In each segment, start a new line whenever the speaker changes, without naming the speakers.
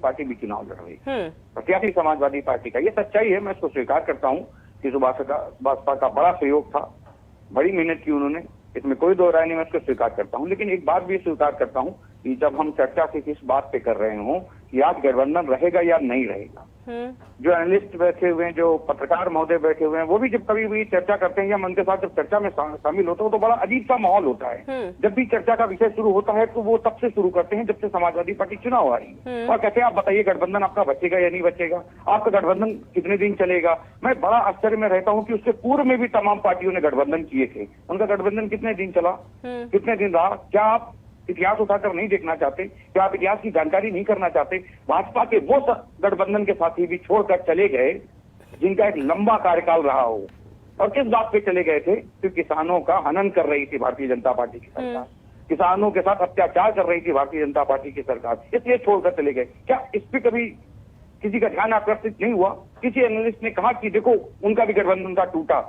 Party भी चुनाव लड़ रही है, प्रत्याशी समाजवादी पार्टी का। ये सच्चाई है, मैं इसको स्वीकार करता हूँ कि भाजपा का बड़ा सहयोग था, बड़ी मेहनत की उन्होंने, इसमें कोई दो राय नहीं, मैं इसको स्वीकार करता हूँ। लेकिन एक बात भी स्वीकार करता हूँ कि जब हम चर्चा सिर्फ इस बात पे कर रहे हों कि आज गठबंधन रहेगा या नहीं रहेगा, जो एनालिस्ट बैठे हुए हैं, जो पत्रकार महोदय बैठे हुए हैं, वो भी जब कभी भी चर्चा करते हैं या मन के साथ जब चर्चा में शामिल होते हो तो बड़ा अजीब सा माहौल होता है। जब भी चर्चा का विषय शुरू होता है तो वो तब से शुरू करते हैं जब से समाजवादी पार्टी चुनाव आ रही है, और कहते हैं आप बताइए गठबंधन आपका बचेगा या नहीं बचेगा, आपका गठबंधन कितने दिन चलेगा। मैं बड़ा आश्चर्य में रहता हूँ कि उससे पूर्व में भी तमाम पार्टियों ने गठबंधन किए थे, उनका गठबंधन कितने दिन चला, कितने दिन रहा। क्या आप इतिहास उठाकर नहीं देखना चाहते? क्या आप इतिहास की जानकारी नहीं करना चाहते? भाजपा के वो गठबंधन के साथी भी छोड़कर चले गए जिनका एक लंबा कार्यकाल रहा हो, और किस बात पे चले गए थे? कि किसानों का हनन कर रही थी भारतीय जनता पार्टी की सरकार, किसानों के साथ अत्याचार कर रही थी भारतीय जनता पार्टी की सरकार, इसलिए छोड़कर चले गए। क्या इस पे कभी किसी का ध्यान आकर्षित नहीं हुआ? किसी एनालिस्ट ने कहा कि देखो उनका भी गठबंधन का टूटा।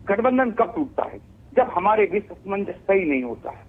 गठबंधन कब टूटता है? जब हमारे बीच सामंजस्य सही नहीं होता है,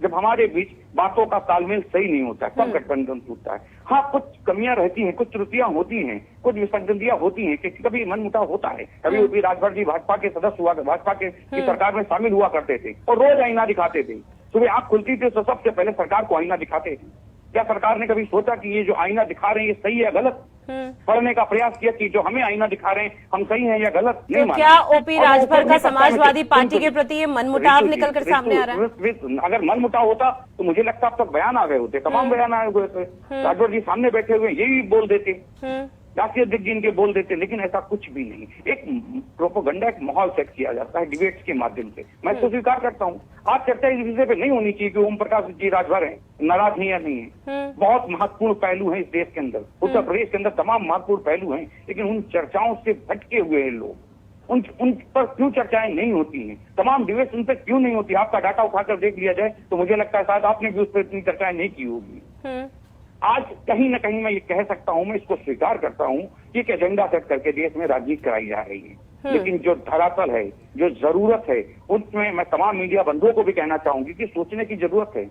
जब हमारे बीच बातों का तालमेल सही नहीं होता है, तब गठबंधन टूटता है। हाँ, कुछ कमियां रहती हैं, कुछ त्रुटियां होती हैं, कुछ विसंगतियां होती हैं, कि कभी मनमुटाव होता है। कभी भी राजभर जी भाजपा के सदस्य हुआ, भाजपा की सरकार में शामिल हुआ करते थे और रोज आईना दिखाते थे। सुबह आंख खुलती थी तो सबसे पहले सरकार को आईना दिखाते थे। क्या सरकार ने कभी सोचा कि ये जो आईना दिखा रहे हैं ये सही है गलत? पढ़ने का प्रयास किया कि जो हमें आईना दिखा रहे हैं हम सही हैं या गलत? नहीं
तो क्या ओपी राजभर का समाजवादी पार्टी के प्रति ये मनमुटाव निकल कर सामने आ रहा है?
अगर मनमुटाव होता तो मुझे लगता अब तक बयान आ गए होते, तमाम बयान आए हुए थे, राजभर जी सामने बैठे हुए ये भी बोल देते, राष्ट्रीय अध्यक्ष इनके बोल देते, लेकिन ऐसा कुछ भी नहीं। एक प्रोपोगंडा, एक माहौल सेट किया जाता है डिबेट्स के माध्यम से। मैं इसको स्वीकार करता हूँ। आज चर्चा इस विषय पे नहीं होनी चाहिए कि ओम प्रकाश जी राजभर हैं, नाराज नहीं या नहीं है। बहुत महत्वपूर्ण पहलू हैं इस देश के अंदर, उत्तर प्रदेश के अंदर तमाम महत्वपूर्ण पहलू हैं, लेकिन उन चर्चाओं से भटके हुए हैं लोग। उन पर क्यों चर्चाएं नहीं होती हैं? तमाम डिबेट्स उन पर क्यों नहीं होती? आपका डाटा उठाकर देख लिया जाए तो मुझे लगता है शायद आपने भी उस पर इतनी चर्चाएं नहीं की होगी। आज कहीं न कहीं मैं ये कह सकता हूं, मैं इसको स्वीकार करता हूं कि एक एजेंडा सेट करके देश में राजनीति कराई जा रही है, लेकिन जो धरातल है, जो जरूरत है, उसमें मैं तमाम मीडिया बंधुओं को भी कहना चाहूंगी कि सोचने की जरूरत है।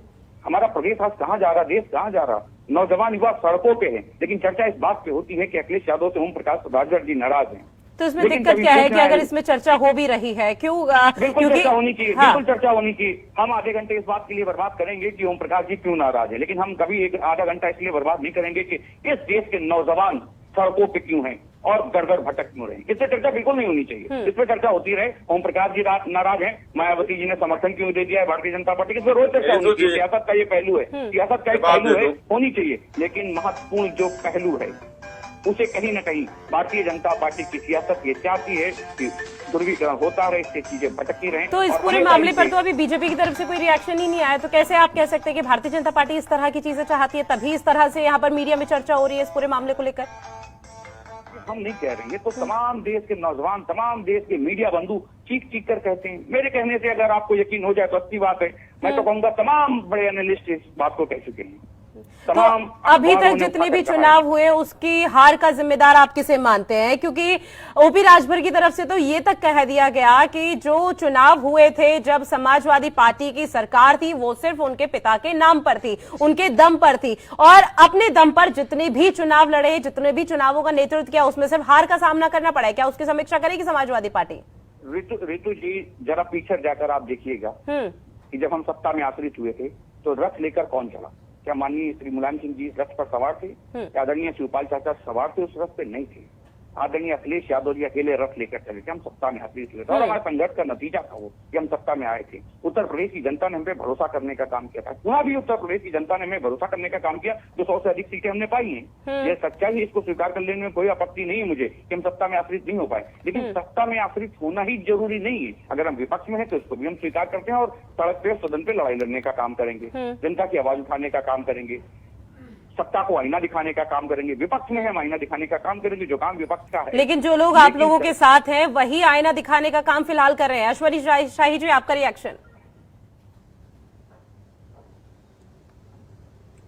हमारा प्रदेश आज कहाँ जा रहा, देश कहाँ जा रहा? नौजवान युवा सड़कों पे है, लेकिन चर्चा इस बात पे होती है कि अखिलेश यादव से ओम प्रकाश राजभर जी नाराज हैं।
तो इसमें दिक्कत क्या है कि अगर इसमें चर्चा हो भी रही है, क्यों?
बिल्कुल चर्चा होनी चाहिए, बिल्कुल चर्चा होनी चाहिए। हम आधे घंटे इस बात के लिए बर्बाद करेंगे कि ओम प्रकाश जी क्यों नाराज है, लेकिन हम कभी एक आधा घंटा इसलिए बर्बाद नहीं करेंगे कि इस देश के नौजवान सड़कों पे क्यों हैं और गड़गड़ भटक क्यों रहे। इस पे चर्चा बिल्कुल नहीं होनी चाहिए। इस पे चर्चा होती रहे, ओम प्रकाश जी नाराज हैं, मायावती जी ने समर्थन क्यों दे दिया है भारतीय जनता पार्टी की, इस पर रोज चर्चा होनी चाहिए। सियासत का ये पहलू है, सियासत का एक पहलू है, होनी चाहिए। लेकिन महत्वपूर्ण जो पहलू है उसे कहीं न कहीं भारतीय जनता पार्टी की सियासत ये चाहती है कि ध्रुवीकरण होता रहे, इससे चीजें भटकती रहें।
तो इस पूरे मामले पर तो अभी बीजेपी की तरफ से कोई रिएक्शन ही नहीं आया, तो कैसे आप कह सकते हैं कि भारतीय जनता पार्टी इस तरह की चीजें चाहती है, तभी इस तरह से यहाँ पर मीडिया में चर्चा हो रही है इस पूरे मामले को लेकर?
हम नहीं कह रहे हैं, तो तमाम देश के नौजवान, तमाम देश के मीडिया बंधु चीख चीख कर कहते हैं। मेरे कहने से अगर आपको यकीन हो जाए तो अच्छी बात है। मैं तो कहूंगा तमाम बड़े एनालिस्ट इस बात को कह चुके हैं।
तो अभी तक जितने भी चुनाव हुए उसकी हार का जिम्मेदार आप किसे मानते हैं? क्योंकि ओपी राजभर की तरफ से तो ये तक कह दिया गया कि जो चुनाव हुए थे जब समाजवादी पार्टी की सरकार थी वो सिर्फ उनके पिता के नाम पर थी, उनके दम पर थी, और अपने दम पर जितने भी चुनाव लड़े, जितने भी चुनावों का नेतृत्व किया उसमें सिर्फ हार का सामना करना पड़ा है। क्या उसकी समीक्षा करेगी समाजवादी पार्टी?
रितु जी जरा पीछे जाकर आप देखिएगा कि जब हम सत्ता में आश्रित हुए थे तो रथ लेकर कौन चला? क्या माननीय श्री मुलायम सिंह जी रथ पर सवार थे? क्या आदरणीय शिवपाल चाचा सवार थे उस रथ पे? नहीं थे। आदरणीय अखिलेश यादव जी अकेले रथ लेकर चले थे, हम सत्ता में आश्रित हुए थे, और हमारे संघर्ष का नतीजा था वो कि हम सत्ता में आए थे। उत्तर प्रदेश की जनता ने हम पे भरोसा करने का काम किया था, वहाँ भी उत्तर प्रदेश की जनता ने हमें भरोसा करने का काम किया, जो 100 से अधिक सीटें हमने पाई हैं। ये सच्चाई है, इसको स्वीकार कर लेने में कोई आपत्ति नहीं है मुझे कि हम सत्ता में आश्रित नहीं हो पाए, लेकिन सत्ता में आश्रित होना ही जरूरी नहीं है। अगर हम विपक्ष में है तो इसको भी हम स्वीकार करते हैं और सड़क पे, सदन पे लड़ाई लड़ने का काम करेंगे, जनता की आवाज उठाने का काम करेंगे, सत्ता को आईना दिखाने का काम करेंगे। विपक्ष में हम आईना दिखाने का काम करेंगे, जो काम विपक्ष का है।
लेकिन जो लोग आप लोगों के साथ हैं वही आईना दिखाने का काम फिलहाल कर रहे हैं। ऐश्वर्या शाही जी, आपका रिएक्शन?